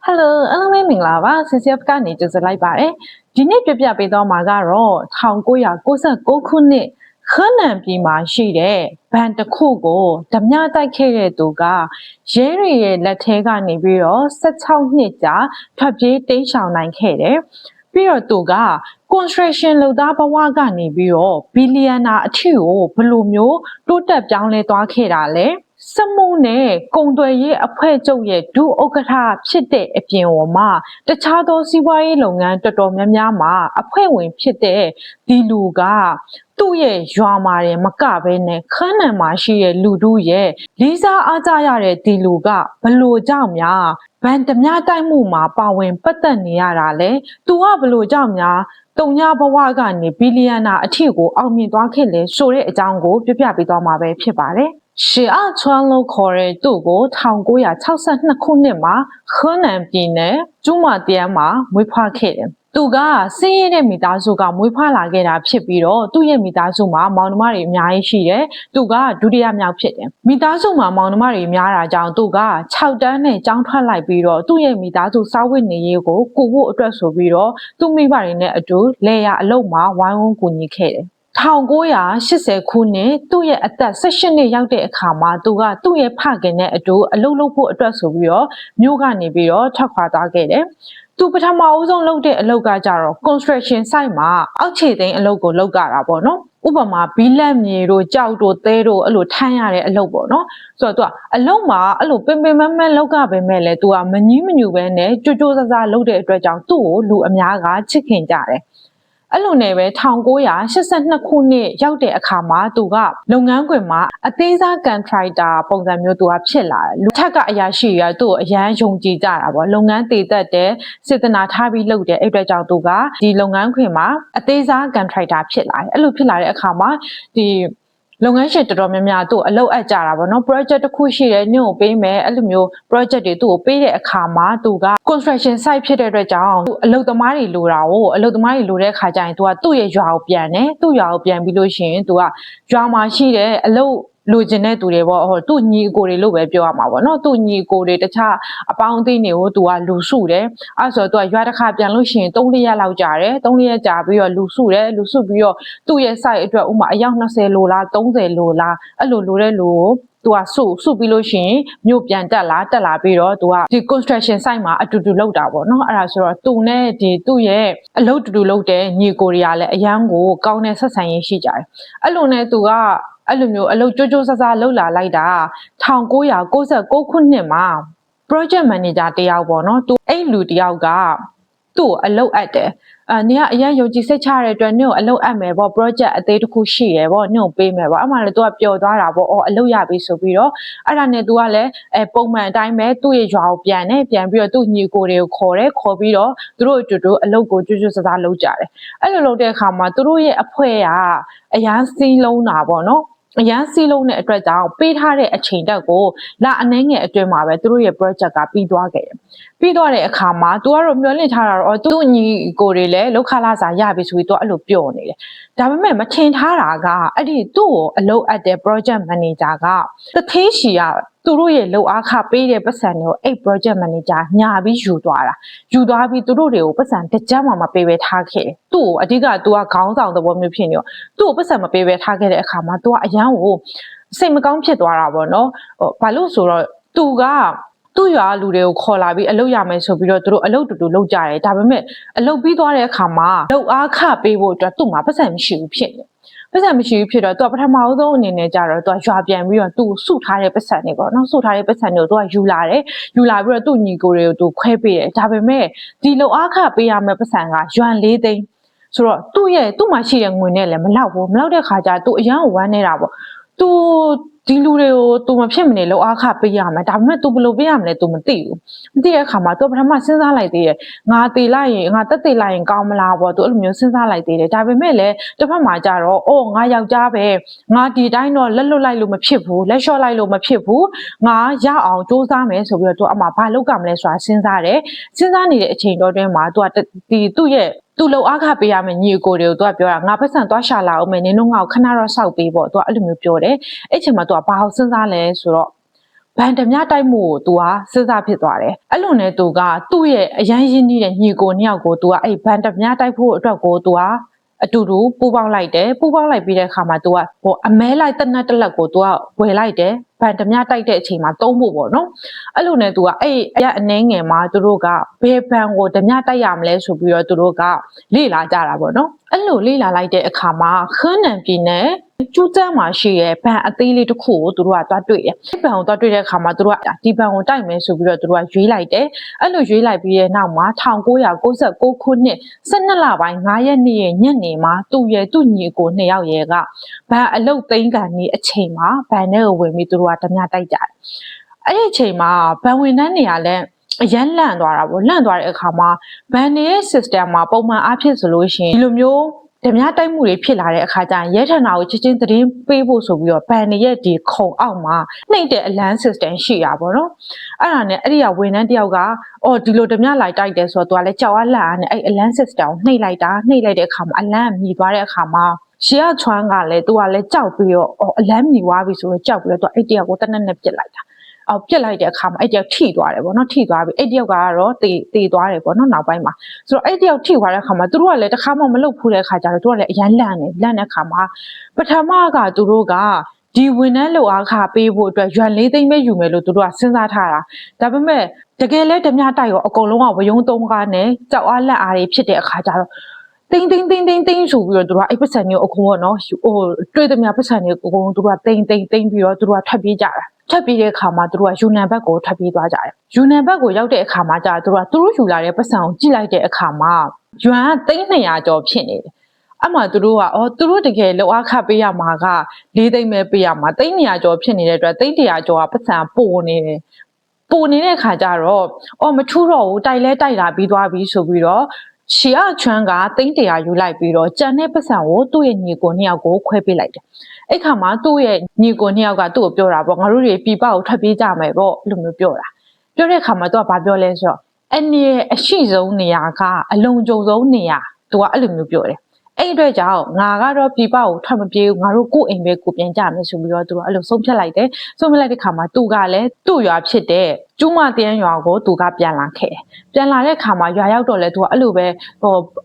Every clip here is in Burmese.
Hello အားလုံးပဲမင်္ဂလာပါ CCF ကနေကြိုဆိုလိုက်ပါတယ်ဒီနေ့ပြပြပေးသွားမှာကတော့1996ခုနှစ်ခန်းနံပြည်မှာရှိတဲ့ဘဏ်တစ်ခုကိုဓမြတိုက်ခဲ့တဲ့သူကရဲတွေရဲ့လက်ထဲကနေပြီးတော့16နှစ်ကြာထွက်ပြေးတိမ်းရှောင်နိုင်ခဲ့တယ်ပြီးတော့သူက construction လုပ်သားဘဝကနေပြီးတော့ဘီလီယံနာအထိကိုဘယ်လိုမျိုးတိုးတက်ပြောင်းလဲသွားခဲ့တာလဲစမှုနဲ့ကုန်သွယ်ရေးအဖွဲ့ချုပ်ရဲ့ဒုဥက္ကဋ္ဌဖြစ်တဲ့အပြင်မှာတခြားသောစီးပွားရေးလုပ်ငန်းတော်တော်များများမှာအဖွဲ့ဝင်ဖြစ်တဲ့ဒီလူကသူ့ရဲ့ရွာမှာမကဘဲနဲ့ခန်းနံမှာရှိတဲ့လူတို့ရဲ့လေးစားအားကြရတဲ့ဒီလူကဘလို့ကြောင့်များဗန်ဓမြတိုက်မှုမှာပါဝင်ပတ်သက်နေရတာလဲသူကဘလို့ကြောင့်များတုံညာဘဝကနေဘီလီယံနာအထိကိုအောင်မြင်သွားခဲ့လဲဆိုတဲ့အကြောင်းကိုပြပြပေးသွားမှာပဲဖြစ်ပါတယ်ရှေအချွမ်းလို့ခေါ်တဲ့သူ့ကို1962ခုနှစ်မှာခန်းနံပြည်နယ်ကျူးမတန်းမှာမွေးဖွားခဲ့တယ်။သူကစင်းရဲတဲ့မိသားစုကမွေးဖွားလာခဲ့တာဖြစ်ပြီးတော့သူ့ရဲ့မိသားစုမှာမောင်နှမတွေအများကြီးရှိတယ်။သူကဒုတိယမြောက်ဖြစ်တယ်။မိသားစုမှာမောင်နှမတွေများတာကြောင့်သူက6တန်းနဲ့ကျောင်းထွက်လိုက်ပြီးတော့သူ့ရဲ့မိသားစုစားဝတ်နေရေးကိုကူဖို့အတွက်ဆိုပြီးတော့သူ့မိဘတွေနဲ့အတူလေယာအလုပ်မှာဝိုင်းဝန်းကူညီခဲ့တယ်1980ခုနှစ်သူ့ရဲ့အသက်18နှစ်ရောက်တဲ့အခါမှာသူကသူ့ရဲ့ဖခင်နဲ့အတူအလုပ်လုပ်ဖို့အတွက်ဆိုပြီးတော့မြို့ကနေပြီးတော့ထွက်ခွာသွားခဲ့တယ်။သူပထမအဆုံးလုပ်တဲ့အလုပ်ကကြတော့ construction site မှာအောက်ခြေသိမ်းအလုပ်ကိုလုပ်ကြတာပေါ့နော်။ဥပမာဘီလက်မြေတို့ကြောက်တို့သဲတို့အဲ့လိုထမ်းရတဲ့အလုပ်ပေါ့နော်။ဆိုတော့သူကအလုပ်မှာအဲ့လိုပင်ပင်မမလုပ်ကြပေမဲ့လည်းသူကမငြီးမညူပဲနဲ့ကြိုးကြိုးစားစားလုပ်တဲ့အတွက်ကြောင့်သူ့ကိုလူအများကချစ်ခင်ကြတယ်။အဲ့လိုနဲ့ပဲ1982ခုနှစ်ရောက်တဲ့အခါမှာသူကလုပ်ငန်းခွင်မှာအသေးစားကန်ထရိုက်တာပုံစံမျိုးသူကဖြစ်လာတယ်လူထက်ကအရာရှိတွေကသူ့ကိုအရန်ယုံကြည်ကြတာပေါ့လုပ်ငန်းတည်သက်တယ်စေတနာထားပြီးလုပ်တယ်အဲ့အတွက်ကြောင့်သူကဒီလုပ်ငန်းခွင်မှာအသေးစားကန်ထရိုက်တာဖြစ်လာတယ်အဲ့လိုဖြစ်လာတဲ့အခါမှာဒီလုပ်ငန်းရှင်တော်တော်များများသူ့အလုပ်အပ်ကြတာပေါ့နော် project တစ်ခုရှိတယ်ညို့ပေးမယ်အဲ့လိုမျိုး project တွေသူ့ကိုပေးတဲ့အခါမှာသူက construction site ဖြစ်တဲ့အတွက်ကြောင့်သူအလုပ်သမားတွေလိုတာကိုအလုပ်သမားတွေလိုတဲ့အခါကျရင်သူကသူ့ရဲ့ရွာကိုပြန်တယ်သူ့ရွာကိုပြန်ပြီးလို့ရှိရင်သူကရွာမှာရှိတဲ့အလုပ်လိုချင်တဲ့သူတွေပေါ့ဟိုသူ့ညီအကိုတွေလို့ပဲပြောရမှာပေါ့နော်သူ့ညီအကိုတွေတခြားအပေါင်းအသင်းတွေကိုသူကလူစုတယ်အဲ့ဆိုတော့သူကရွာတစ်ခါပြန်လို့ရှိရင်3-4ရက်လောက်ကြာတယ်3-4ရက်ကြာပြီးတော့လူစုတယ်လူစုပြီးတော့သူ့ရဲ့ site အတွက်ဥမာအယောက်20လိုလား30လိုလားအဲ့လိုလိုတဲ့လူကိုသူကစုပြီးလို့ရှိရင်မြို့ပြန်တက်လာပြီးတော့သူကဒီ construction site မှာအတူတူလုပ်တာပေါ့နော်အဲ့ဒါဆိုတော့သူနဲ့ဒီသူ့ရဲ့အလုပ်တူတူလုပ်တဲ့ညီကိုတွေကလည်းအရန်ကိုကောင်းတဲ့ဆက်ဆံရေးရှိကြတယ်အဲ့လိုနဲ့သူကအဲ့လိုမျိုးအလုပ်ကြိုးစားလုပ်လာလိုက်တာ1996ခုနှစ်မှာ project manager တယောက်ပေါ့နော်သူအဲ့လူတယောက်ကသူ့ကိုအလုပ်အပ်တယ်နင်ကအရင်ယုံကြည်စိတ်ချရတဲ့အတွက်နင့်ကိုအလုပ်အပ်မယ်ပေါ့ project အသေးတစ်ခုရှိရယ်ပေါ့နင့်ကိုပေးမယ်ပေါ့အဲ့မှာလည်း तू ကပျော်သွားတာပေါ့အလုပ်ရပြီဆိုပြီးတော့အဲ့ဒါနဲ့ तू ကလည်းပုံမှန်အတိုင်းပဲသူ့ရဲ့ရွာကိုပြန်ပြီးတော့သူ့ညီကိုတွေကိုခေါ်ပြီးတော့သူတို့အတူတူအလုပ်ကိုကြိုးစားလုပ်ကြတယ်အဲ့လိုလုပ်တဲ့အခါမှာသူတို့ရဲ့အဖွဲ့ကအရန်စီးလုံးတာပေါ့နော်အရန်စီးလုံးတဲ့အတွက်ကြောင့်ပေးထားတဲ့အချိန်တက်ကိုလအနှဲငယ်အတွင်းမှာပဲသူတို့ရဲ့ project ကပြီးသွားခဲ့တယ်ပြီးသွားတဲ့အခါမှာ तू ကတော့မျှော်လင့်ထားတာတော့သူ့ညီကိုတွေလည်းလောက်ခလာစာရပြီဆိုပြီး तू အဲ့လိုပြောနေတယ်ဒါပေမဲ့မထင်ထားတာကအဲ့ဒီသူ့ကိုအလုပ်အပ်တဲ့ project manager ကတထေးရှီကသူတို့ရဲ့လုပ်အားခပေးတဲ့ပတ်စံတွေကိုအဲ့ project manager ညာပြီးယူသွားပြီးသူတို့တွေကိုပတ်စံတစ်ကြက်မှမပေးဘဲထားခဲ့တယ်သူ့ကိုအဓိက तू ကခေါင်းဆောင်သဘောမျိုးဖြစ်နေရောသူ့ကိုပတ်စံမပေးဘဲထားခဲ့တဲ့အခါမှာ तू ကအရန်ကိုစိတ်မကောင်းဖြစ်သွားတာပေါ့နော်ဘာလို့ဆိုတော့ तू ကသူ့ရွာလူတွေကိုခေါ်လာပြီးအလုပ်ရမယ်ဆိုပြီးတော့သူတို့အလုပ်တူတူလုပ်ကြတယ်ဒါပေမဲ့အလုပ်ပြီးသွားတဲ့အခါမှာလုပ်အားခပေးဖို့အတွက်သူ့မှာပတ်စံမရှိဘူးဖြစ်နေပတ်စံမရှိဘူးဖြစ်တော့သူကပထမဆုံးအနေနဲ့ကြတော့သူကရွာပြန်ပြီးတော့သူ့စုထားတဲ့ပတ်စံတွေပေါ့နော်စုထားတဲ့ပတ်စံတွေကိုသူကယူလာပြီးတော့သူ့ညီကိုတွေကိုသူခွဲပေးတယ်ဒါပေမဲ့ဒီလုပ်အားခပေးရမယ့်ပတ်စံကရွာ4သိန်းဆိုတော့သူ့မှာရှိတဲ့ငွေနဲ့လည်းမလောက်တဲ့ခါကျသူအရန်ကိုဝမ်းနေတာပေါ့သူဒီလူတွေကို तू မဖြစ်မနေလောက်အားခပေးရမယ်ဒါပေမဲ့ तू ဘယ်လိုပေးရမလဲ तू မသိတဲ့အခါမှာ तू ပထမစဉ်းစားလိုက်သေးတယ်ငါတေလိုက်ရင်ငါတက်တေလိုက်ရင်ကောင်းမလားပေါ့ तू အဲ့လိုမျိုးစဉ်းစားလိုက်သေးတယ်ဒါပေမဲ့လည်းတစ်ဖက်မှာကြတော့ငါယောက်ျားပဲငါဒီတိုင်းတော့လက်လွတ်လိုက်လို့မဖြစ်ဘူးလက်လျှော့လိုက်လို့မဖြစ်ဘူးငါရအောင်စူးစမ်းမယ်ဆိုပြီးတော့ तू အမှဘာလုပ်ကြမလဲဆိုတာစဉ်းစားနေတဲ့အချိန်တော်တွင်းမှာ तू ကသူ့ရဲ့သူ့လောက်အားခပေးရမယ်ညီအကိုတွေကို तू ကပြောတာငါပတ်စံသွားရှာလာအောင်မယ်နင်တို့ငါ့ကိုခဏတော့စောက်ပေးပေါ့ तू ကအဲ့လိုမျိုးပြောတယ်အဲ့ချိန်မှာ तू ကဘာလို့စဉ်းစားလဲဆိုတော့ ဘန်ဓမြတိုက်မှုကို तू ကစဉ်းစားဖြစ်သွားတယ်အဲ့လိုနဲ့ तू ကသူ့ရဲ့အရန်ရင်းနှီးတဲ့ညီကိုနှစ်ယောက်ကို तू ကအဲ့ဘန်ဓမြတိုက်ဖို့အတွက်ကို तू ကအတူတူပူပေါင်းလိုက်တယ်ပူပေါင်းလိုက်ပြီးတဲ့အခါမှာ तू ကဟိုအမဲလိုက်တနက်တစ်လက်ကို तू ကဝယ်လိုက်တယ်ဘန်ဓမြတိုက်တဲ့အချိန်မှာသုံးဖို့ပေါ့နော်အဲ့လိုနဲ့ तू ကအဲ့အနှဲငယ်မှာသူတို့ကဘယ်ဘန်ကိုဓမြတိုက်ရမလဲဆိုပြီးတော့သူတို့ကလေ့လာကြတာပေါ့နော်အဲ့လိုလေ့လာလိုက်တဲ့အခါမှာခန်းနံပြည်နယ်ကျူးကျန်းမှာရှိရဲ့ဘန်အသေးလေးတစ်ခုကိုသူတို့ကသွားတွေ့တယ်။ဘန်ကိုသွားတွေ့တဲ့အခါမှာသူတို့ကဒီဘန်ကိုတိုက်မယ်ဆိုပြီးတော့သူတို့ကရွေးလိုက်တယ်။အဲ့လိုရွေးလိုက်ပြီးတဲ့နောက်မှာ1996ခုနှစ်12လပိုင်း9ရက်နေ့ရဲ့ညနေမှာသူ့ရဲ့သူ့ညီကို2ယောက်ရဲ့ကဘန်အလုတ်သိန်းကန်ကြီးအချိန်မှာဘန်ထဲကိုဝင်ပြီးသူတို့ကဓမြတိုက်ကြတယ်။အဲ့ဒီအချိန်မှာဘန်ဝင်နှန်းနေရလဲအရန်လန့်သွားတာပေါ့လန့်သွားတဲ့အခါမှာဘန်ရဲ့ system မှာပုံမှန်အားဖြင့်ဆိုလို့ရှိရင်ဒီလိုမျိုးဓမြတိုက်မှုတွေဖြစ်လာတဲ့အခါကျရင်ရဲထနာကိုချက်ချင်းသတင်းပေးဖို့ဆိုပြီးတော့ဘန်ရဲ့ဒီခုံအောက်မှာနှိမ့်တဲ့အလန်း system ရှိတာပေါ့နော်အဲ့ဒါနဲ့အဲ့ဒီကဝန်ထမ်းတယောက်ကအော်ဒီလိုဓမြလိုက်တိုက်တယ်ဆိုတော့သူကလည်းကြောက်အားလန့်အားနဲ့အဲ့အလန်း system ကိုနှိမ့်လိုက်တဲ့အခါမှာအလန်းမြည်သွားတဲ့အခါမှာရှေ့ကချွမ်းကလည်းသူကလည်းကြောက်ပြီးတော့အလန်းမြည်သွားပြီဆိုတော့ကြောက်ပြီးတော့သူအဲ့တယောက်ကိုတနက်နဲ့ပြစ်လိုက်တာပြစ်လိုက်တဲ့အခါမှာအဲ့တယောက်ထိသွားတယ်ပေါ့နော်ထိသွားပြီအဲ့တယောက်ကတော့တေသွားတယ်ပေါ့နော်နောက်ပိုင်းမှာဆိုတော့အဲ့တယောက်ထိသွားတဲ့အခါမှာသူတို့ကလည်းတစ်ခါမှမလုပ်ဘူးတဲ့အခါကျတော့သူကလည်းအရန်လန့်တဲ့အခါမှာပထမကသူတို့ကဒီဝန်ထမ်းလုပ်အားခပေးဖို့အတွက်ရွမ်၄သိန်းပဲယူမယ်လို့သူတို့ကစဉ်းစားထားတာဒါပေမဲ့တကယ်လဲဓမြတိုက်ရောအကုန်လုံးကဝယုံသုံးကားနဲ့ကြောက်အားလက်အားတွေဖြစ်တဲ့အခါကျတော့တင်းဆိုပြီးတော့သူတို့ကအဲ့ပတ်စံမျိုးအကုန်ပေါ့နော်ဟိုတွေ့သမျှပတ်စံမျိုးအကုန်သူတို့ကတင်းပြီးတော့သူတို့ကထွက်ပြေးကြတာထွက်ပြေးတဲ့အခါမှာသူတို့ကယူနန်ဘက်ကိုထွက်ပြေးသွားကြတယ်ယူနန်ဘက်ကိုရောက်တဲ့အခါမှာကြာသူတို့ယူလာတဲ့ပတ်စံကိုကြည့်လိုက်တဲ့အခါမှာယွမ်က300ကျော်ဖြစ်နေတယ်အဲ့မှာသူတို့ကသူတို့တကယ်လောက်အခပေးရမှာက4သိန်းပဲပေးရမှာ300ကျော်ဖြစ်နေတဲ့အတွက်300ကျော်ကပတ်စံပိုနေတယ်ပိုနေတဲ့အခါကျတော့မထူးတော့ဘူးတိုက်လဲတိုက်တာပြီးသွားပြီဆိုပြီးတော့ရှီယာချွမ်းက300ယူလိုက်ပြီးတော့ကြံတဲ့ပတ်စံကိုသူ့ရဲ့ညီကို2ယောက်ကိုခွဲပေးလိုက်တယ်အဲ့ခါမှာသူ့ရဲ့ညီကို2ယောက်ကသူ့ကိုပြောတာပေါ့ငါတို့တွေပြပကိုထွက်ပြေးကြမယ်ပေါ့အဲ့လိုမျိုးပြောတာပြောတဲ့အခါမှာသူကဘာပြောလဲဆိုတော့အနေအရှိဆုံးနေရာကအလုံခြုံဆုံးနေရာသူကအဲ့လိုမျိုးပြောတယ်အဲ့အတွက်ကြောင့်ငါကတော့ပြပကိုထွက်မပြေးဘူးငါတို့ကိုယ့်အိမ်ပဲကိုပြန်ကြမယ်ဆိုပြီးတော့သူကအဲ့လိုဆုံးဖြတ်လိုက်တယ်ဆုံးဖြတ်လိုက်တဲ့ခါမှာသူကလည်းသူ့ရွာဖြစ်တဲ့ကျူးမတန်းရွာကိုသူကပြန်လာခဲ့ပြန်လာတဲ့ခါမှာရွာရောက်တော့လဲသူကအဲ့လိုပဲ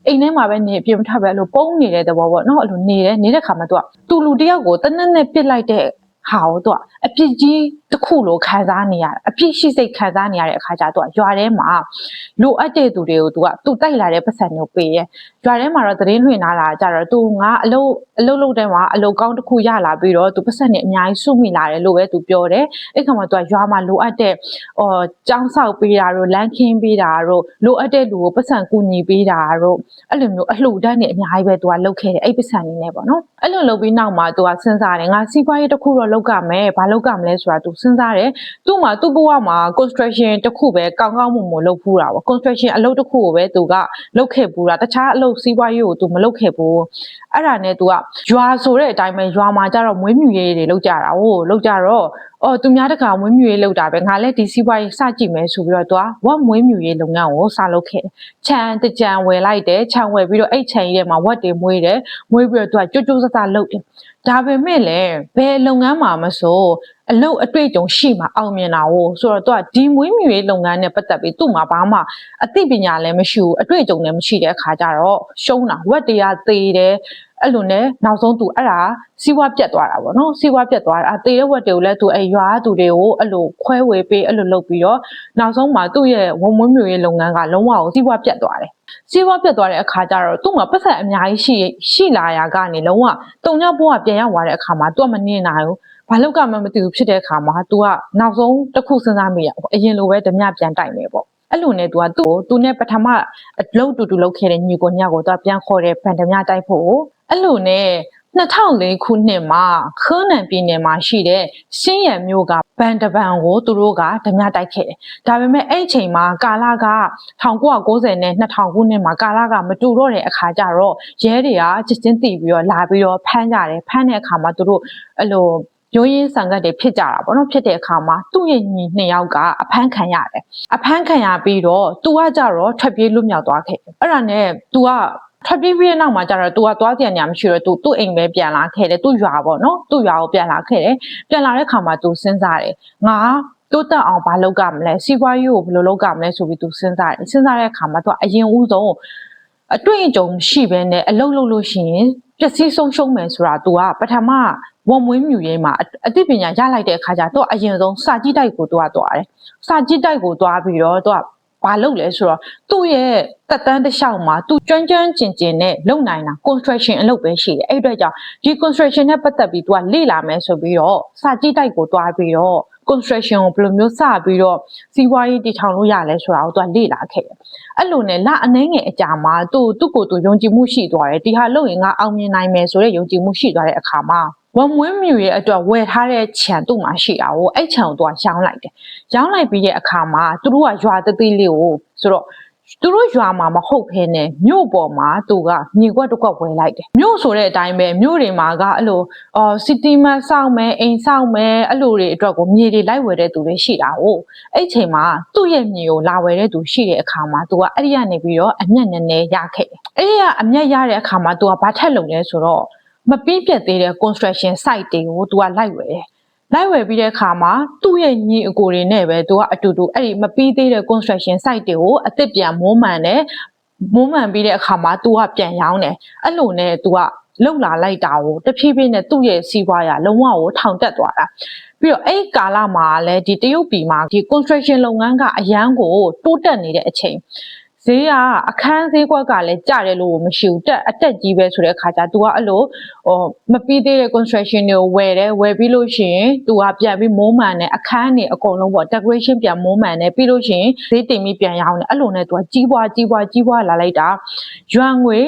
အိမ်ထဲမှာပဲနေအပြင်မထွက်ပဲအဲ့လိုပုံနေတဲ့သဘောပေါ့နော်အဲ့လိုနေတဲ့ခါမှာသူလူတယောက်ကိုတနက်နဲ့ပစ်လိုက်တဲ့ဟာကိုသူကအပြစ်ကြီးတစ်ခုလိုခံစားနေရအပြစ်ရှိစိတ်ခံစားနေရတဲ့အခါကျတော့ရွာထဲမှာလိုအပ်တဲ့သူတွေကိုသူတိုက်လာတဲ့ပတ်စံမျိုးပေးရဲရွာထဲမှာတော့သတင်းလွှင့်လာတာကြတော့သူငါအလုပ်လုပ်တဲ့မှာအလုပ်ကောင်းတစ်ခုရလာပြီးတော့သူပတ်စံနဲ့အများကြီးစုမိလာတယ်လို့ပဲသူပြောတယ်အဲ့ခါမှာသူကရွာမှာလိုအပ်တဲ့ကျောင်းဆောက်ပေးတာတို့လမ်းခင်းပေးတာတို့လိုအပ်တဲ့လူကိုပတ်စံကူညီပေးတာတို့အဲ့လိုမျိုးအလှူဒန်းနဲ့အများကြီးပဲသူကလုပ်ခဲ့တယ်အဲ့ပတ်စံနေနဲ့ပေါ့နော်အဲ့လိုလုပ်ပြီးနောက်မှာသူကစဉ်းစားတယ်ငါစီးပွားရေးတစ်ခုတော့လုပ်ကမယ်ဘာလုပ်ကမလဲဆိုတာသူစဉ်းစားတယ်သူ့ဘဝမှာ construction တစ်ခုပဲကောင်းမွန်လုပ်ဖူးတာပေါ့ construction အလုပ်တစ်ခုကိုပဲသူကလုပ်ခဲ့ဖူးတာတခြားအလုပ်စီးပွားရေးကိုသူမလုပ်ခဲ့ဘူးအဲ့ဒါနဲ့သူကရွာဆိုတဲ့အတိုင်းပဲရွာမှာကျတော့မွေးမြူရေးတွေလုပ်ကြတာလုပ်ကြတော့သူများတကာမွေးမြူရေးလုပ်တာပဲငါလည်းဒီစီးပွားရေးစကြည့်မယ်ဆိုပြီးတော့သူကဝက်မွေးမြူရေးလုပ်ငန်းကိုစလုပ်ခဲ့ခြံတကြံဝယ်လိုက်တယ်ခြံဝယ်ပြီးတော့အဲ့ခြံကြီးထဲမှာဝက်တွေမွေးတယ်မွေးပြီးတော့သူကကြွတ်ဆလုပ်တယ်ဒါပေမဲ့လည်းဘယ်လုပ်ငန်းမှာမဆိုအလုပ်အတွေ့အကြုံရှိမှအောင်မြင်တာဆိုတော့သူကဒီမွေးမြူရေးလုပ်ငန်းနဲ့ပတ်သက်ပြီးသူ့မှာဘာမှအသိပညာလည်းမရှိဘူးအတွေ့အကြုံလည်းမရှိတဲ့အခါကျတော့ရှုံးတာဝက်တွေကသေးတယ်အဲ့လိုနဲ့နောက်ဆုံးသူအဲ့ဒါစီးပွားပြတ်သွားတာပေါ့နော်စီးပွားပြတ်သွားတာတေးတဲ့ဝက်တွေကိုလည်းသူအဲ့ရွာသူတွေကိုအဲ့လိုခွဲဝေပေးအဲ့လိုလုပ်ပြီးတော့နောက်ဆုံးမှာသူ့ရဲ့ဝုံမွေးမြူရေးလုပ်ငန်းကလုံးဝကိုစီးပွားပြတ်သွားတယ်စီးပွားပြတ်သွားတဲ့အခါကျတော့သူ့မှာပတ်စံအများကြီးရှိလာရာကနေလုံးဝတုံညဘိုးကပြန်ရောက်သွားတဲ့အခါမှာသူကမနေနိုင်ဘူးဘာလို့ကမှမသိဘူးဖြစ်တဲ့အခါမှာသူကနောက်ဆုံးတစ်ခုစဉ်းစားမိရအရင်လိုပဲဓမြပြန်တိုက်မယ်ပေါ့အဲ့လိုနဲ့သူနဲ့ပထမအလုပ်တူလုပ်ခဲ့တဲ့ညီကိုညကိုသူကပြန်ခေါ်တယ်ဗန်ဓမြတိုက်ဖို့အဲ့လိုနဲ့2004ခုနှစ်မှာခန်းနံပြည်နယ်မှာရှိတဲ့ရှင်းရံမြို့ကဘန်တပန်ကိုသူတို့ကဓမြတိုက်ခဲ့တယ်။ဒါပေမဲ့အဲ့အချိန်မှာကာလက1990နဲ့2000ခုနှစ်မှာကာလကမတူတော့တဲ့အခါကျတော့ရဲတွေကချက်ချင်းတီးပြီးတော့လာပြီးတော့ဖမ်းကြတယ်။ဖမ်းတဲ့အခါမှာသူတို့အဲ့လိုရိုးရင်းဆန်ကတ်တွေဖြစ်ကြတာပေါ့နော်ဖြစ်တဲ့အခါမှာသူ့ရဲ့ညီ2ယောက်ကအဖမ်းခံရတယ်အဖမ်းခံရပြီးတော့သူကကြတော့ထွက်ပြေးလွတ်မြောက်သွားခဲ့အဲ့ဒါနဲ့သူကထွက်ပြေးပြီးတဲ့နောက်မှာကျတော့သူကသွားကြံနေမှမရှိတော့သူ့အိမ်ပဲပြန်လာခဲ့တယ်သူ့ရွာပေါ့နော်သူ့ရွာကိုပြန်လာခဲ့တယ်ပြန်လာတဲ့ခါမှာသူစဉ်းစားတယ်ငါ တိုးတက်အောင်ဘာလုပ်ကြမလဲစီးပွားရေးကိုဘယ်လိုလုပ်ကြမလဲဆိုပြီးသူစဉ်းစားတဲ့အခါမှာသူကအရင်ဦးဆုံးအတွေ့အကြုံရှိပဲနဲ့အလုပ်လုပ်လို့ရှိရင်ပျက်စီးဆုံးရှုံးမယ်ဆိုတာသူကပထမဝန်မွေးမြူရေးမှာအသိပညာရလိုက်တဲ့အခါကျတော့အရင်ဆုံးစာကြည့်တိုက်ကိုသူကသွားတယ်စာကြည့်တိုက်ကိုသွားပြီးတော့သူကဘာလုပ်လဲဆိုတော့သူ့ရဲ့တက်တန်းတစ်လျှောက်မှာသူကျွမ်းကျင်နဲ့လုပ်နိုင်တာ construction အလုပ်ပဲရှိတယ်အဲ့အတွက်ကြောင့်ဒီ construction နဲ့ပတ်သက်ပြီးသူကလေ့လာမယ်ဆိုပြီးတော့စာကြည့်တိုက်ကိုသွားပြီးတော့ construction ကိုဘယ်လိုမျိုးစပြီးတော့စီးပွားရေးတည်ထောင်လို့ရလဲဆိုတာကိုသူကလေ့လာခဲ့တယ်အဲ့လိုနဲ့လအနှဲငယ်အကြာမှာသူ့ကိုယ်သူယုံကြည်မှုရှိသွားတယ်ဒီဟာလုပ်ရင်ငါအောင်မြင်နိုင်မယ်ဆိုတဲ့ယုံကြည်မှုရှိသွားတဲ့အခါမှာဝန်မွေးမြူရဲ့အတွက်ဝယ်ထားတဲ့ခြံသူ့မှာရှိတာကိုအဲ့ခြံကိုသူကရောင်းလိုက်တယ်ရောင်းလိုက်ပြီးတဲ့အခါမှာသူတို့ကရွာသေးလေးကိုဆိုတော့သူတို့ရွာမှာမဟုတ်ဘဲနဲ့မြို့ပေါ်မှာသူကမြေကွက်တစ်ကွက်ဝယ်လိုက်တယ်မြို့ဆိုတဲ့အတိုင်းပဲမြို့တွေမှာကအဲ့လိုစီတီမတ်စောက်မယ်အိမ်စောက်မယ်အဲ့လိုတွေအတွက်ကိုမြေတွေလိုက်ဝယ်တဲ့သူတွေရှိတာဟုတ်အဲ့ချိန်မှာသူ့ရဲ့မြေကိုလာဝယ်တဲ့သူရှိတဲ့အခါမှာသူကအဲ့ဒီကနေပြီးတော့အမျက်နည်းနည်းရခဲ့တယ်အဲ့ဒီကအမျက်ရတဲ့အခါမှာသူကဘာထက်လုပ်လဲဆိုတော့မပြီးပြတ်သေးတဲ့ construction site တွေကိုသူကလိုက်ဝယ်တယ်လိုက်ဝယ်ပြီးတဲ့အခါမှာသူ့ရဲ့ညီအကိုတွေနဲ့ပဲသူကအတူတူအဲ့ဒီမပြီးသေးတဲ့ construction site တွေကိုအသစ်ပြန်မိုးမှန်တယ်မိုးမှန်ပြီးတဲ့အခါမှာသူကပြန်ရောင်းတယ်အဲ့လိုနဲ့သူကလှုပ်လာလိုက်တာကိုတဖြည်းဖြည်းနဲ့သူ့ရဲ့စီးပွားရလုံးဝကိုထောင်တက်သွားတာပြီးတော့အဲ့ဒီကာလမှာလည်းဒီတရုတ်ပြည်မှာဒီ construction လုပ်ငန်းကအရန်ကိုတိုးတက်နေတဲ့အချိန်ဈေးကအခန်းဈေးကွက်ကလည်းကျတယ်လို့မရှိဘူးအတက်ကြီးပဲဆိုတဲ့အခါကျ तू ကအဲ့လိုမပြီးသေးတဲ့ construction တွေကိုဝယ်ပြီးလို့ရှိရင် तू ကပြန်ပြီးမိုးမှန်တယ်အခန်းတွေအကုန်လုံးပေါ့ decoration ပြန်မိုးမှန်တယ်ပြီးလို့ရှိရင်ဈေးတင်ပြီးပြန်ရောင်းတယ်အဲ့လိုနဲ့ तू ကကြီးပွားလာလိုက်တာရွာငွေ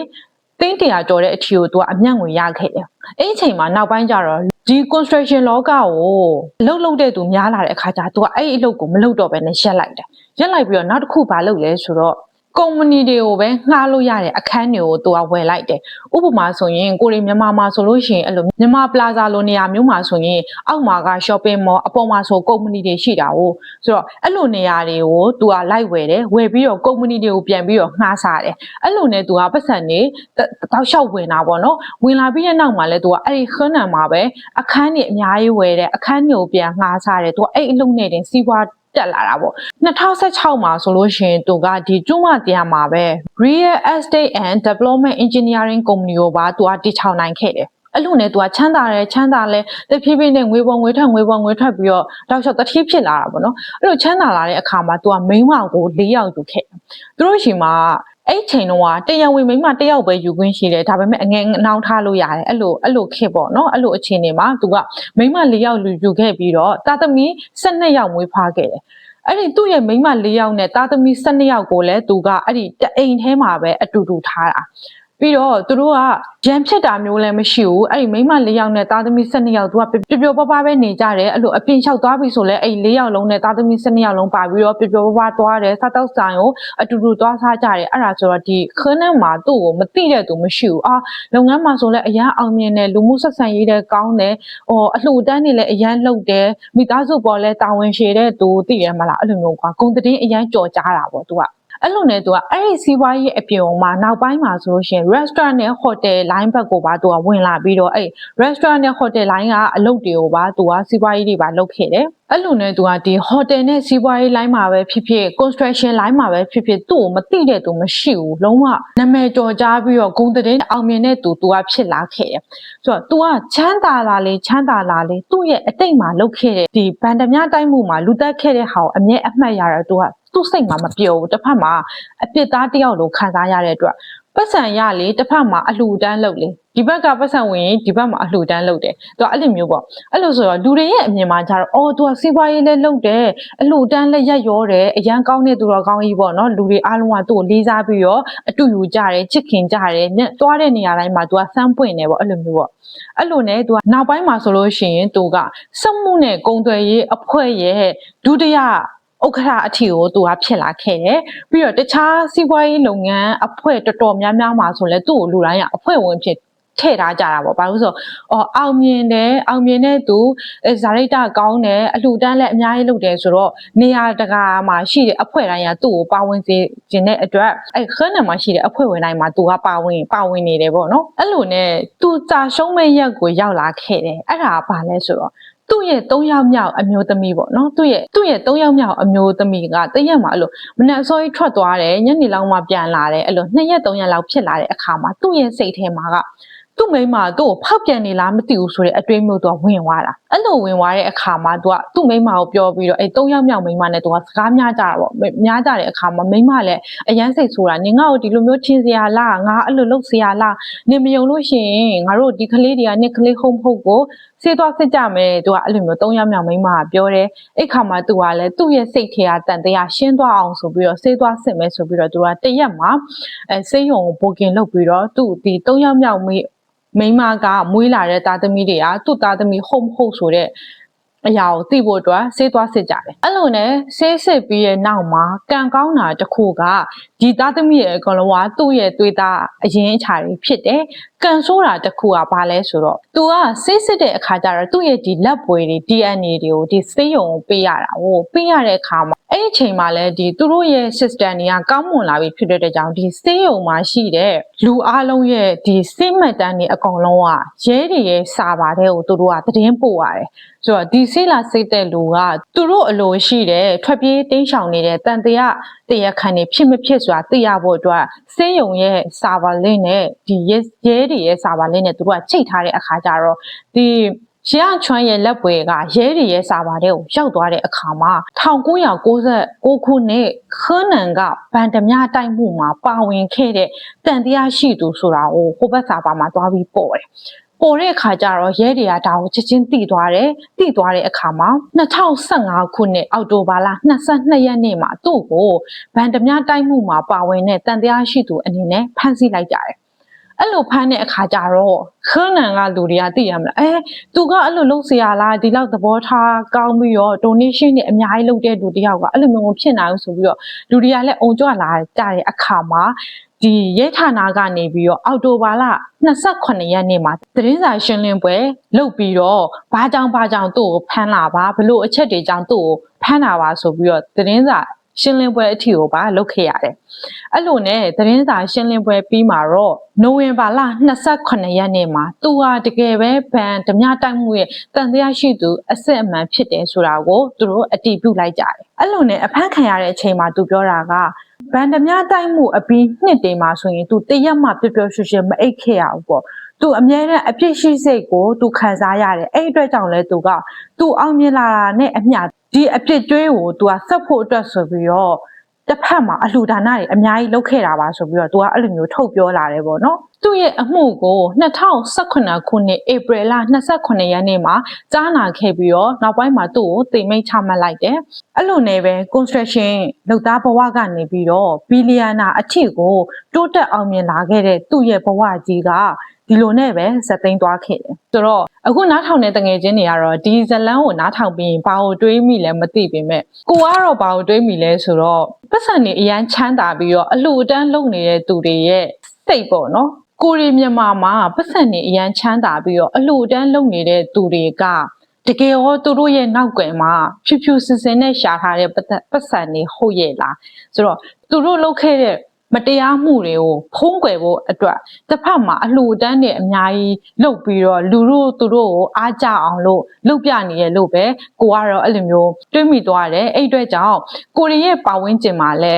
သိန်း100ကျော်တဲ့အထီကို तू ကအမျက်ငွေရခဲ့တယ်အဲ့ဒီအချိန်မှာနောက်ပိုင်းကျတော့ဒီ construction လောကကိုအလုပ်တဲ့သူများလာတဲ့အခါကျ तू ကအဲ့ဒီအလုပ်ကိုမလုပ်တော့ဘဲနဲ့ရက်လိုက်တယ်ရက်လိုက်ပြီးတော့နောက်တစ်ခုဘာလုပ်လဲဆိုတော့ကုမ္ပဏီတွေကိုပဲငှားလို့ရတဲ့အခန်းတွေကိုသူကဝယ်လိုက်တယ်။ဥပမာဆိုရင်ကိုရီမြန်မာမှာဆိုလို့ရှိရင်အဲ့လိုမြန်မာပလာဇာလိုနေရာမျိုးမှာဆိုရင်အောက်မှာက shopping mall အပေါ်မှာဆိုကုမ္ပဏီတွေရှိတာကိုဆိုတော့အဲ့လိုနေရာတွေကိုသူကလိုက်ဝယ်တယ်ဝယ်ပြီးတော့ကုမ္ပဏီတွေကိုပြန်ပြီးတော့ငှားစားတယ်။အဲ့လိုနဲ့သူကပတ်စံနေတောက်လျှောက်ဝင်တာပေါ့နော်။ဝင်လာပြီးတဲ့နောက်မှာလဲသူကအဲ့ဒီခန်းနံမှာပဲအခန်းတွေအများကြီးဝယ်တယ်အခန်းတွေကိုပြန်ငှားစားတယ်သူကအဲ့အလုပ်နဲ့တင်စီးပွားတက်လာတာပေါ့2016မှာဆိုလို့ရှိရင်သူကဒီကျွန်းမတရားမှာပဲ Real Estate and Development Engineering Company ကိုပါသူကတည်ထောင်နိုင်ခဲ့တယ်အဲ့လိုနဲ့သူကချမ်းသာလဲတဖြည်းဖြည်းနဲ့ငွေပေါ်ငွေထွက်ပြီးတော့တောက်လျှောက်တတိဖြစ်လာတာပေါ့နော်အဲ့လိုချမ်းသာလာတဲ့အခါမှာသူကမိန်းမကို4ယောက်ယူခဲ့သူတို့ရှိမှာအဲ့ချိန်တော့တရားဝင်မိန်းမ1ယောက်ပဲယူခွင့်ရှိတယ်ဒါပေမဲ့အငယ်နှောင်းထားလို့ရတယ်အဲ့လိုခက်ပေါ့နော်အဲ့လိုအခြေအနေမှာသူကမိန်းမ4ယောက်ယူခဲ့ပြီးတော့တာသမီ12ယောက်မွေးဖွားခဲ့တယ်အဲ့ဒီသူ့ရဲ့မိန်းမ4ယောက်နဲ့တာသမီ12ယောက်ကိုလည်းသူကအဲ့ဒီတအိမ်ထဲမှာပဲအတူတူထားတာပြီးတော့သူတို့ကရန်ဖြစ်တာမျိုးလည်းမရှိဘူးအဲ့ဒီမိန်းမ4ယောက်နဲ့တာသမီ12ယောက်သူကပျော်ပျော်ပါးပါးပဲနေကြတယ်အဲ့လိုအပြင်လျှောက်သွားပြီဆိုလဲအဲ့4ယောက်လုံးနဲ့တာသမီ12ယောက်လုံးပါပြီးတော့ပျော်ပျော်ပါးပါးသွားတယ်စားတောက်ဆိုင်ကိုအတူတူသွားစားကြတယ်အဲ့ဒါဆိုတော့ဒီခန်းထဲမှာသူ့ကိုမသိတဲ့သူမရှိဘူးလုပ်ငန်းမှာဆိုလဲအရန်အောင်မြင်တယ်လူမှုဆက်ဆံရေးတွေကောင်းတယ်အလှူဒန်းတွေလည်းအရန်လုပ်တယ်မိသားစုပေါ်လဲတာဝန်ရှည်တဲ့သူသိရမလားအဲ့လိုမျိုးကွာဂုံသတင်းအရန်ကြော်ကြားတာပေါ့သူကအဲ့လိုနဲ့သူကအဲ့ဒီစီးပွားရေးအပြုံမှာနောက်ပိုင်းမှာဆိုလို့ရှိရင် restaurant နဲ့ hotel line ဘက်ကိုပါသူကဝင်လာပြီးတော့အဲ့ restaurant နဲ့ hotel line ကအလုပ်တွေကိုပါသူကစီးပွားရေးတွေပါလုပ်ခဲ့တယ်အဲ့လိုနဲ့သူကဒီ hotel နဲ့စီးပွားရေး line မှာပဲဖြစ်ဖြစ် construction line မှာပဲဖြစ်ဖြစ်သူ့ကိုမသိတဲ့သူမရှိဘူးလုံးဝနာမည်ကျော်ကြားပြီးတော့ဂုဏ်သတင်းအောင်မြင်တဲ့သူကဖြစ်လာခဲ့တယ်ဆိုတော့ तू ကချမ်းသာလာလေသူ့ရဲ့အတိတ်မှာလုပ်ခဲ့တဲ့ဒီဗန်ဒမြတိုက်မှုမှာလူတက်ခဲ့တဲ့ဟာကိုအမြဲအမှတ်ရတော့ तू ကသူ့စိတ်မှာမပြောဘူးတစ်ဖက်မှာအပြစ်သားတယောက်လိုခံစားရတဲ့အတွက်ပတ်စံရလေတစ်ဖက်မှာအလှူဒန်းလုပ်လေဒီဘက်ကပတ်စံဝင်ရင်ဒီဘက်မှာအလှူဒန်းလုပ်တယ်သူကအဲ့လိုမျိုးပေါ့အဲ့လိုဆိုတော့လူတွေရဲ့အမြင်မှာကျတော့သူကစီးပွားရေးလည်းလုပ်တယ်အလှူဒန်းလည်းရက်ရောတယ်အရန်ကောင်းတဲ့သူတော်ကောင်းကြီးပေါ့နော်လူတွေအားလုံးကသူ့ကိုလေးစားပြီးတော့အတူယူကြတယ်ချစ်ခင်ကြတယ်နဲ့တွားတဲ့နေရာတိုင်းမှာသူကစမ်းပွင့်တယ်ပေါ့အဲ့လိုမျိုးပေါ့အဲ့လိုနဲ့သူကနောက်ပိုင်းမှာဆိုလို့ရှိရင်သူကစက်မှုနဲ့ကုန်သွယ်ရေးအဖွဲ့ရဲ့ဒုတိယဥက္ကဋ္ဌအထီကိုသူကဖြစ်လာခဲ့တယ်ပြီးတော့တခြားစီးပွားရေးလုပ်ငန်းအဖွဲ့တော်တော်များများမှာဆိုလဲသူ့ကိုလူတိုင်းကအဖွဲ့ဝင်ဖြစ်ထည့်ထားကြတာပေါ့ဘာလို့ဆိုအောင်မြင်တဲ့သူဇာရိတကောင်းတယ်အလှူဒန်းလည်းအများကြီးလုပ်တယ်ဆိုတော့နေရာတကာမှာရှိတဲ့အဖွဲ့တိုင်းကသူ့ကိုပါဝင်စေခြင်းတဲ့အတွက်အဲ့ခန်းထဲမှာရှိတဲ့အဖွဲ့ဝင်တိုင်းမှာသူကပါဝင်နေတယ်ပေါ့နော်အဲ့လိုနဲ့သူစာရှုံးမဲ့ရက်ကိုရောက်လာခဲ့တယ်အဲ့ဒါကဘာလဲဆိုတော့ သူ့ရဲ့3ယောက်မြောက်အမျိုးသမီးပေါ့နော်သူ့ရဲ့3ယောက်မြောက်အမျိုးသမီးကတရက်မှာအဲ့လိုမနက်စောကြီးထွက်သွားတယ်ညနေလောက်မှပြန်လာတယ်အဲ့လို2ရက်3ရက်လောက်ဖြစ်လာတဲ့အခါမှာသူ့ရဲ့စိတ်ထဲမှာကသူ့မိန်းမသူ့ကိုဖောက်ပြန်နေလားမသိဘူးဆိုတဲ့အတွေးမျိုးသူကဝင်သွားတာအဲ့လိုဝင်သွားတဲ့အခါမှာသူကသူ့မိန်းမကိုပြောပြီးတော့အဲ့3ယောက်မြောက်မိန်းမနဲ့သူကစကားများကြတာပေါ့များကြတဲ့အခါမှာမိန်းမလည်းအရန်စိတ်ဆိုးတာနင်ငါ့ကိုဒီလိုမျိုးထင်စရာလားငါအဲ့လိုလုပ်စရာလားနင်မယုံလို့ရှိရင်ငါတို့ဒီကလေးတွေကနှစ်ကလေးဟုတ်မဟုတ်ကိုစေးသွားစစ်ကြမယ်သူကအဲ့လိုမျိုး3ယောက်မြောက်မိန်းမကပြောတယ်အဲ့ခါမှာသူကလည်းသူ့ရဲ့စိတ်ထဲကတန်တရားရှင်းသွားအောင်ဆိုပြီးတော့စေးသွားစစ်မယ်ဆိုပြီးတော့သူကတရက်မှာစေးရုံကိုပိုကင်လုပ်ပြီးတော့သူ့ဒီ3ယောက်မြောက်မိန်းမကမွေးလာတဲ့သားသမီးတွေကသူ့သားသမီးဟုတ်မဟုတ်ဆိုတဲ့အရာကိုသိဖို့အတွက်စေးသွားစစ်ကြတယ်အဲ့လိုနဲ့စေးစစ်ပြီးရဲ့နောက်မှာကံကောင်းတာတစ်ခုကဒီသားသမီးရဲ့အကောင်လုံးကသူ့ရဲ့သွေးသားအရင်အချာတွေဖြစ်တယ်ကံဆိုးတာတစ်ခုကဘာလဲဆိုတော့သူကစေးစစ်တဲ့အခါကျတော့သူ့ရဲ့ဒီလက်ပွေတွေ DNA တွေကိုဒီစေးရုံကိုပေးရတာဟိုပေးရတဲ့အခါမှာအဲ့ဒီအချိန်မှာလည်းဒီသူတို့ရဲ့ system တွေကကောင်းမွန်လာပြီဖြစ်တဲ့ကြောင့်ဒီစေးရုံမှာရှိတဲ့လူအားလုံးရဲ့ဒီစေးမှတ်တမ်းတွေအကောင်လုံးကရဲတွေရဲ့စာပါတဲ့ကိုသူတို့ကသတင်းပို့ရတယ်ဆိုတော့ဒီစေးလာစိတ်တဲ့လူကသူတို့အလိုရှိတဲ့ထွက်ပြေးတင်းရှောင်နေတဲ့တန်တရားခံတွေဖြစ်မဖြစ်ဆိုတာသိရဖို့အတွက်စေးရုံရဲ့စာပါလင်းနဲ့ဒီရဲတွေရဲ့စာပါလင်းနဲ့သူတို့ကချိတ်ထားတဲ့အခါကျတော့ဒီရချွမ်းရဲ့လက်ပွေကရဲတွေရဲ့စာပါတဲ့ကိုရောက်သွားတဲ့အခါမှာ1996ခုနှစ်ခန်းနန်ကဗန်ဓမြတိုက်မှုမှာပါဝင်ခဲ့တဲ့တန်တရားရှိသူဆိုတာကိုဟိုဘက်စာပါမှာသွားပြီးပေါ်တယ်ပေါ်တဲ့အခါကျတော့ရဲတွေကဒါကိုချက်ချင်းသိသွားတဲ့အခါမှာ2015ခုနှစ်အောက်တိုဘာလ22ရက်နေ့မှာသူ့ကိုဗန်ဓမြတိုက်မှုမှာပါဝင်တဲ့တန်တရားရှိသူအနေနဲ့ဖမ်းဆီးလိုက်ကြတယ်အဲ့လိုဖမ်းတဲ့အခါကျတော့ခန်းနန်ကလူတွေကသိရမလားသူကအဲ့လိုလုပ်เสียလားဒီလောက်သဘောထားကောင်းပြီးတော့ donation တွေအများကြီးလုပ်တဲ့လူတယောက်ကအဲ့လိုမျိုးမဖြစ်နိုင်ဘူးဆိုပြီးတော့လူတွေကလည်းအုံကြွလာကြတဲ့အခါမှာဒီရဲဌာနကနေပြီးတော့အောက်တိုဘာလ28ရက်နေ့မှာသတင်းစာရှင်းလင်းပွဲလုပ်ပြီးတော့ဘာကြောင့်သူ့ကိုဖမ်းလာပါဘလို့အချက်တွေကြောင့်သူ့ကိုဖမ်းလာပါဆိုပြီးတော့သတင်းစာရှင်းလင်းပွဲအထီကိုပါလုပ်ခဲ့ရတယ်။အဲ့လိုနဲ့သတင်းစာရှင်းလင်းပွဲပြီးမှာတော့နိုဝင်ဘာလ28ရက်နေ့မှာသူဟာတကယ်ပဲဗန်ဓမြတိုက်မှုရဲ့တန်တရားရှိသူအစစ်အမှန်ဖြစ်တယ်ဆိုတာကိုသူတို့အတည်ပြုလိုက်ကြတယ်။အဲ့လိုနဲ့အဖမ်းခံရတဲ့အချိန်မှာသူပြောတာကဗန်ဓမြတိုက်မှုအပြီးနှစ်တည်းမှာဆိုရင်သူတရက်မှပျော်ပျော်ရွှင်ရွှင်မအိပ်ခဲ့ရဘူးပေါ့။သူအမြဲတမ်းအပြစ်ရှိစိတ်ကိုသူခံစားရတယ်အဲ့အတွက်ကြောင့်လဲသူအောင်မြင်လာတာနဲ့အမျှဒီအပြစ်တွေးကိုသူကဆက်ဖို့အတွက်ဆိုပြီးတော့တစ်ဖက်မှာအလှူဒါနတွေအများကြီးလုပ်ခဲ့တာပါဆိုပြီးတော့သူကအဲ့လိုမျိုးထုတ်ပြောလာတယ်ပေါ့နော်သူ့ရဲ့အမှုကို2018ခုနှစ်ဧပြီလ28ရက်နေ့မှာကြားနာခဲ့ပြီးတော့နောက်ပိုင်းမှာသူ့ကိုတိမ်မိတ်ချမှတ်လိုက်တယ်အဲ့လိုနဲ့ပဲ construction လုပ်သားဘဝကနေပြီးတော့ဘီလီယံနာအထိကိုတိုးတက်အောင်မြင်လာခဲ့တဲ့သူ့ရဲ့ဘဝကြီးကဒီလိုနဲ့ပဲဇက်သိမ်းသွားခဲ့တယ်ဆိုတော့အခုနားထောင်တဲ့တငယ်ချင်းတွေကတော့ဒီဇလန်းကိုနားထောင်ပြီးဘာကိုတွေးမိလဲမသိပေမဲ့ကိုကတော့ဘာကိုတွေးမိလဲဆိုတော့ပတ်စံနေအရန်ချမ်းသာပြီးတော့အလှူအတန်းလုပ်နေတဲ့သူတွေရဲ့စိတ်ပေါ့နော်ကိုရီမြန်မာမှာပတ်စံနေအရန်ချမ်းသာပြီးတော့အလှူအတန်းလုပ်နေတဲ့သူတွေကတကယ်ရောသူတို့ရဲ့နောက်ကွယ်မှာဖြူဖြူစင်စင်နဲ့ရှာထားတဲ့ပတ်စံနေဟုတ်ရဲ့လားဆိုတော့သူတို့လုပ်ခဲ့တဲ့မတရားမှုတွေကိုဖုံးကွယ်ဖို့အတွက်တစ်ဖက်မှာအလှူအတန်းတွေအများကြီးလုပ်ပြီးတော့သူတို့ကိုအားကြအောင်လို့လုပ်ပြနေရလို့ပဲကိုကတော့အဲ့လိုမျိုးတွေးမိသွားတယ်အဲ့အတွက်ကြောင့်ကိုရီရဲ့ပါဝင်ကျင်မှာလဲ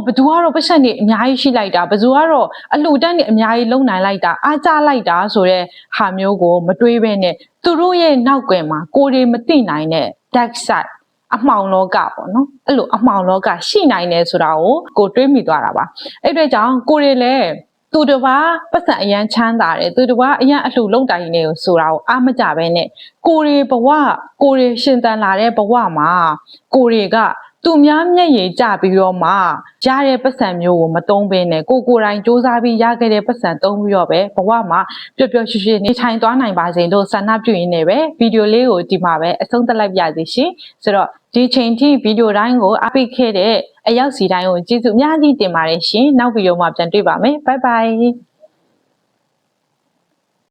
ဘသူကတော့ပတ်စံတွေအများကြီးရှိလိုက်တာဘသူကတော့အလှူအတန်းတွေအများကြီးလုပ်နိုင်လိုက်တာအားကြလိုက်တာဆိုတဲ့ဟာမျိုးကိုမတွေးဘဲနဲ့သူတို့ရဲ့နောက်ကွယ်မှာကိုရီမသိနိုင်တဲ့ dark sideအမှောင်လောကပေါ့နော်အဲ့လိုအမှောင်လောကရှိနိုင်တယ်ဆိုတာကိုတွေးမိသွားတာပါအဲ့အတွက်ကြောင့်ကိုရီလည်းသူတစ်ပါးပတ်စံအရန်ချမ်းသာတယ်သူတစ်ပါးအရန်အလှလုံးတိုင်နေကိုဆိုတာကိုအားမကြပဲနဲ့ကိုရီရှင်သန်လာတဲ့ဘဝမှာကိုရီကသူများမျက်ရည်ကျပြီးတော့မှရတဲ့ပတ်စံမျိုးကိုမသုံးဘဲနဲ့ကိုယ်တိုင်စူးစမ်းပြီးရခဲ့တဲ့ပတ်စံသုံးပြီးတော့ပဲဘဝမှာပျော်ပျော်ရွှင်ရွှင်နေထိုင်သွားနိုင်ပါစေလို့ဆန္ဒပြုရင်းနဲ့ပဲဗီဒီယိုလေးကိုဒီမှာပဲအဆုံးသတ်လိုက်ပါစီရှင်ဆိုတော့ဒီချိန်ထိဗီဒီယိုတိုင်းကိုအားပေးခဲ့တဲ့အရောက်စီတိုင်းကိုကျေးဇူးအများကြီးတင်ပါတယ်ရှင်နောက်ဗီဒီယိုမှာပြန်တွေ့ပါမယ်ဘိုင်ဘိုင်